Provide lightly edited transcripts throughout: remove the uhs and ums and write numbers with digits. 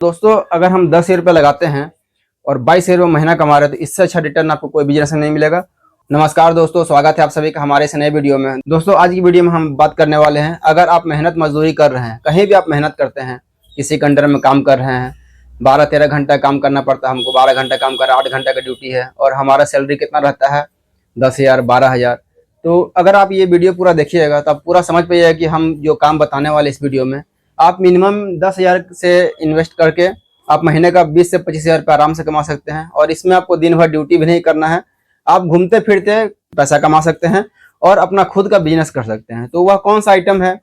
दोस्तों अगर हम 10,000 रुपये लगाते हैं और 22,000 रुपये महीना कमा रहे हैं तो इससे अच्छा रिटर्न आपको कोई बिजनेस में नहीं मिलेगा। नमस्कार दोस्तों, स्वागत है आप सभी का हमारे इस नए वीडियो में। दोस्तों आज की वीडियो में हम बात करने वाले हैं, अगर आप मेहनत मजदूरी कर रहे हैं, कहीं भी आप मेहनत करते हैं, किसी के अंडर में काम कर रहे हैं, 12-13 घंटा काम करना पड़ता है हमको, 12 घंटा काम कर रहे हैं, 8 घंटा का ड्यूटी है और हमारा सैलरी कितना रहता है 10,000 12,000। तो अगर आप ये वीडियो पूरा देखिएगा तो आप पूरा समझ पाइएगा कि हम जो काम बताने वाले इस वीडियो में, आप मिनिमम 10,000 से इन्वेस्ट करके आप महीने का 20 से 25,000 रुपये आराम से कमा सकते हैं। और इसमें आपको दिन भर ड्यूटी भी नहीं करना है, आप घूमते फिरते पैसा कमा सकते हैं और अपना खुद का बिजनेस कर सकते हैं। तो वह कौन सा आइटम है,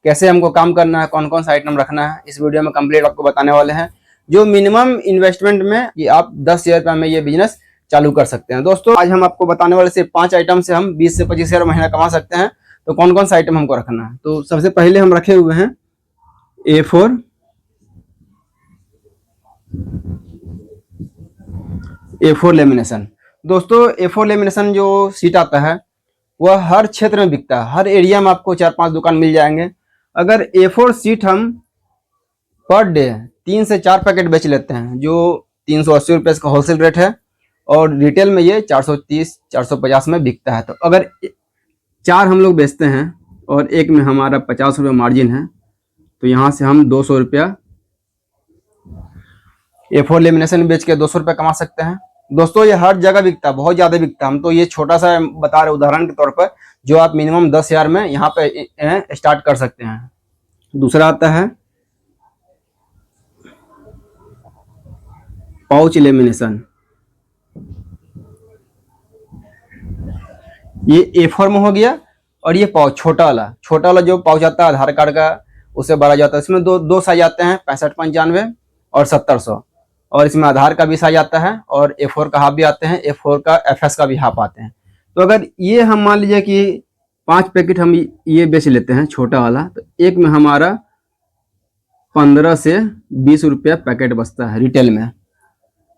कैसे हमको काम करना है, कौन कौन सा आइटम रखना है, इस वीडियो में कंप्लीट आपको बताने वाले हैं, जो मिनिमम इन्वेस्टमेंट में कि आप 10,000 रुपये में ये बिजनेस चालू कर सकते हैं। दोस्तों आज हम आपको बताने वाले सिर्फ 5 आइटम से हम 20 से 25,000 महीना कमा सकते हैं। तो कौन कौन सा आइटम हमको रखना है, तो सबसे पहले हम रखे हुए हैं A4 लेमिनेशन। दोस्तों A4 लेमिनेशन जो सीट आता है वह हर क्षेत्र में बिकता है, हर एरिया में आपको 4-5 दुकान मिल जाएंगे। अगर A4 सीट हम पर डे 3 से 4 पैकेट बेच लेते हैं, जो 380 रुपये का होलसेल रेट है और रिटेल में ये 430-450 में बिकता है। तो अगर 4 हम लोग बेचते हैं और एक में हमारा 50 रुपये मार्जिन है, तो यहाँ से हम 200 रुपया A4 लेमिनेशन बेच के 200 रुपये कमा सकते हैं। दोस्तों ये हर जगह बिकता है, बहुत ज़्यादा बिकता है। हम तो ये छोटा सा बता रहे उदाहरण के तौर पर, जो आप मिनिमम 10,000 में यहाँ पे स्टार्ट कर सकते हैं। दूसरा आता है पाउच लेमिनेशन। ये A4 में हो गया और ये पाउच छोटा वाला जो पाउच आता है आधार कार्ड का, उससे बड़ा जाता है। इसमें दो साइज आते हैं, 65-95 और 70-100, और इसमें आधार का भी साइज आता है और A4 का हाफ भी आते हैं, A4 का FS का भी हाफ आते हैं। तो अगर ये हम मान लीजिए कि 5 पैकेट हम ये बेच लेते हैं छोटा वाला, तो एक में हमारा 15 से 20 रुपया पैकेट बचता है रिटेल में।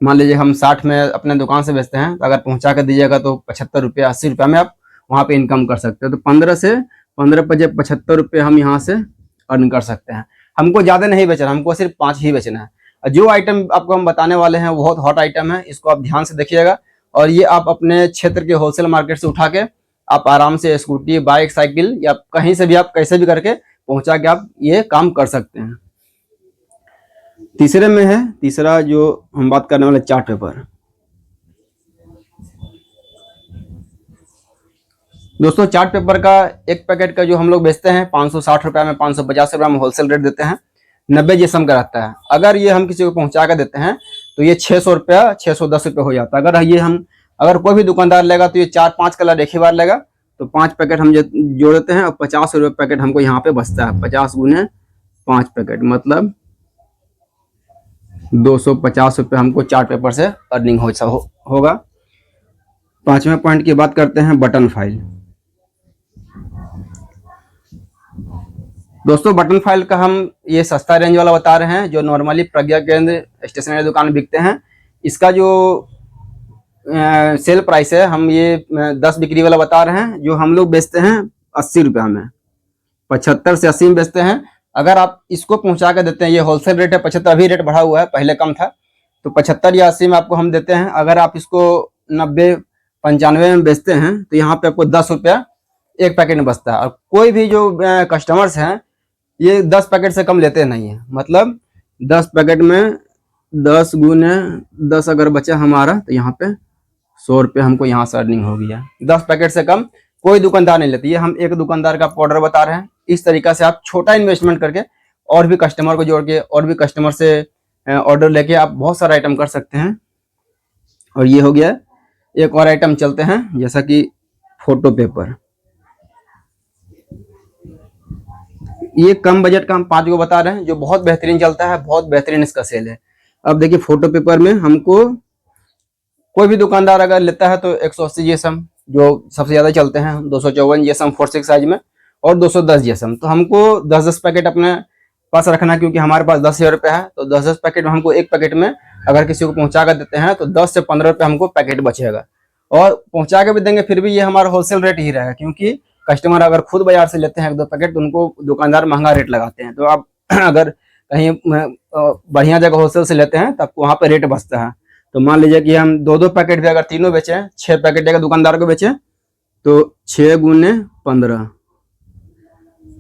मान लीजिए हम 60 में अपने दुकान से बेचते हैं, तो अगर पहुंचा कर दीजिएगा तो 75 रुपया 80 रुपया में आप वहाँ पे इनकम कर सकते हैं। तो 15 से 15 बजे 75 रुपये हम यहाँ से अर्न कर सकते हैं। हमको ज़्यादा नहीं बेचना, हमको सिर्फ 5 ही बेचना है। जो आइटम आपको हम बताने वाले हैं वो बहुत हॉट आइटम है, इसको आप ध्यान से देखिएगा। और ये आप अपने क्षेत्र के होलसेल मार्केट से उठा के आप आराम से स्कूटी, बाइक, साइकिल या कहीं से भी आप कैसे भी करके पहुँचा के आप ये काम कर सकते हैं। तीसरे में है, तीसरा जो हम बात करने वाले चार्ट पेपर। दोस्तों चार्ट पेपर का एक पैकेट का जो हम लोग बेचते हैं 560 रुपये में, 550 रुपये में होलसेल रेट देते हैं, 90 जीएसएम का रहता है। अगर ये हम किसी को पहुंचा कर देते हैं तो ये 600 रुपया 610 रुपये हो जाता है। अगर कोई भी दुकानदार लेगा तो ये 4-5 कलर एक ही बार लेगा, तो 5 पैकेट हम जोड़ देते हैं और 50 रुपये पैकेट हमको यहाँ पे बचता है। 50 गुने 5 पैकेट मतलब 250 रुपये हमको चार्ट पेपर से अर्निंग होगा। 5वें पॉइंट की बात करते हैं बटन फाइल। दोस्तों बटन फाइल का हम ये सस्ता रेंज वाला बता रहे हैं, जो नॉर्मली प्रज्ञा केंद्र स्टेशनरी दुकान में बिकते हैं। इसका जो सेल प्राइस है हम ये 10 बिक्री वाला बता रहे हैं, जो हम लोग बेचते हैं 80 रुपया में, 75 से 80 में बेचते हैं। अगर आप इसको पहुंचा कर देते हैं, ये होलसेल रेट है 75, अभी रेट बढ़ा हुआ है, पहले कम था, तो 75 या 80 में आपको हम देते हैं। अगर आप इसको 90-95 में बेचते हैं तो यहाँ पे आपको 10 रुपया एक पैकेट में बचता है। और कोई भी जो कस्टमर्स हैं ये 10 पैकेट से कम लेते नहीं है, मतलब 10 पैकेट में 10 गुने 10 अगर बचा हमारा, तो यहाँ पे 100 रुपये हमको यहाँ से अर्निंग हो गया। 10 पैकेट से कम कोई दुकानदार नहीं लेती है, हम एक दुकानदार का ऑर्डर बता रहे हैं। इस तरीका से आप छोटा इन्वेस्टमेंट करके और भी कस्टमर को जोड़ के और भी कस्टमर से ऑर्डर लेके आप बहुत सारा आइटम कर सकते हैं। और ये हो गया। एक और आइटम चलते हैं, जैसा कि फोटो पेपर। ये कम बजट का हम 5 को बता रहे हैं, जो बहुत बेहतरीन चलता है, बहुत बेहतरीन इसका सेल है। अब देखिए फोटो पेपर में हमको कोई भी दुकानदार अगर लेता है तो 180 जीएसएम जो सबसे ज्यादा चलते हैं, 254 जीएसएम 46 साइज में और 210 जीएसएम। तो हमको 10-10 पैकेट अपने पास रखना, क्योंकि हमारे पास 10,000 रुपये है। तो 10-10 पैकेट में हमको एक पैकेट में अगर किसी को पहुंचा कर देते हैं तो 10 से 15 रुपये हमको पैकेट बचेगा। और पहुंचा के भी देंगे फिर भी ये हमारा होलसेल रेट ही रहेगा, क्योंकि कस्टमर अगर खुद बाजार से लेते हैं 1-2 पैकेट तो उनको दुकानदार महंगा रेट लगाते हैं। तो आप अगर कहीं बढ़िया जगह होलसेल से लेते हैं तब वहाँ पे रेट बचता है। तो मान लीजिए कि हम 2-2 पैकेट भी अगर तीनों बेचें, 6 पैकेट अगर दुकानदार को बेचें तो 6 गुने 15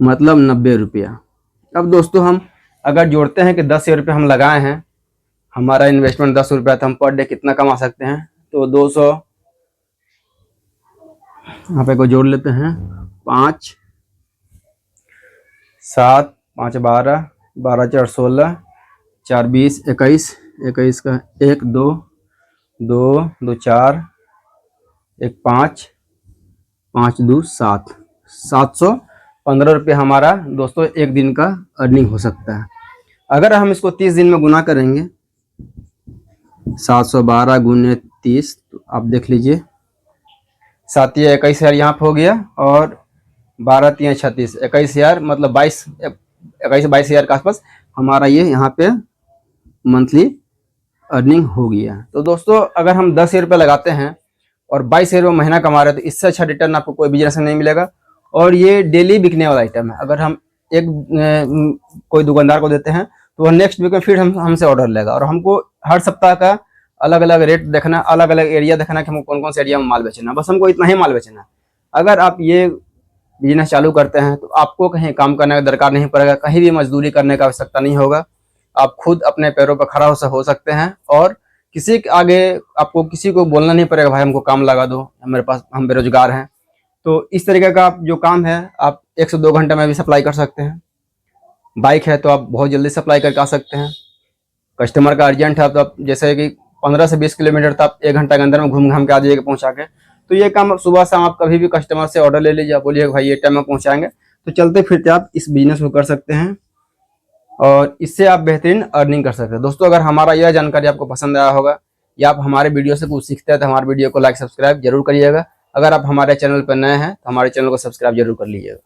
मतलब 90 रुपया। अब दोस्तों हम अगर जोड़ते हैं कि 10 रुपये हम लगाए हैं, हमारा इन्वेस्टमेंट 10 रुपया, तो हम पर डे कितना कमा सकते हैं। तो 200 यहाँ पे को जोड़ लेते हैं। 5 7 5 12 12 4 16 4 20 21 21 का 1 2 2 2 4 1 5 5 2 7 715 रुपये हमारा दोस्तों एक दिन का अर्निंग हो सकता है। अगर हम इसको 30 दिन में गुना करेंगे, 712 गुने 30, तो आप देख लीजिए 7 या 21,000 यहाँ पे हो गया, और 12 3 36 21,000 मतलब 22,000 के आसपास हमारा ये यहाँ पे मंथली अर्निंग हो गया। तो दोस्तों अगर हम 10 रुपये लगाते हैं और 22 रुपये महीना कमा रहे हैं तो इससे अच्छा रिटर्न आपको कोई बिजनेस में नहीं मिलेगा। और ये डेली बिकने वाला आइटम है। अगर हम कोई दुकानदार को देते हैं तो वह नेक्स्ट वीक में फिर हमसे ऑर्डर लेगा, और हमको हर सप्ताह का अलग अलग रेट देखना, अलग अलग एरिया देखना कि हमको कौन कौन से एरिया में माल बेचना है। बस हमको इतना ही माल बेचना है। अगर आप ये बिजनेस चालू करते हैं तो आपको कहीं काम करने का दरकार नहीं पड़ेगा, कहीं भी मजदूरी करने का आवश्यकता नहीं होगा। आप खुद अपने पैरों पर खड़ा हो सकते हैं, और किसी के आगे आपको किसी को बोलना नहीं पड़ेगा भाई हमको काम लगा दो, मेरे पास हम बेरोजगार हैं। तो इस तरीके का जो काम है आप 1 से 2 घंटे में भी सप्लाई कर सकते हैं। बाइक है तो आप बहुत जल्दी सप्लाई करके आ सकते हैं। कस्टमर का अर्जेंट है तो आप जैसे कि 15 से 20 किलोमीटर तो आप 1 घंटा के अंदर में घूम घाम के आ जाइएगा पहुँचा के। तो ये काम सुबह शाम आप कभी भी कस्टमर से ऑर्डर ले लीजिए, बोलिए भाई ये टाइम में पहुँचाएंगे, तो चलते फिरते आप इस बिजनेस को कर सकते हैं और इससे आप बेहतरीन अर्निंग कर सकते हैं। दोस्तों अगर हमारा यह जानकारी आपको पसंद आया होगा या आप हमारे वीडियो से कुछ सीखते हैं तो हमारे वीडियो को लाइक सब्सक्राइब जरूर करिएगा। अगर आप हमारे चैनल पर नए हैं तो हमारे चैनल को सब्सक्राइब जरूर कर लीजिएगा।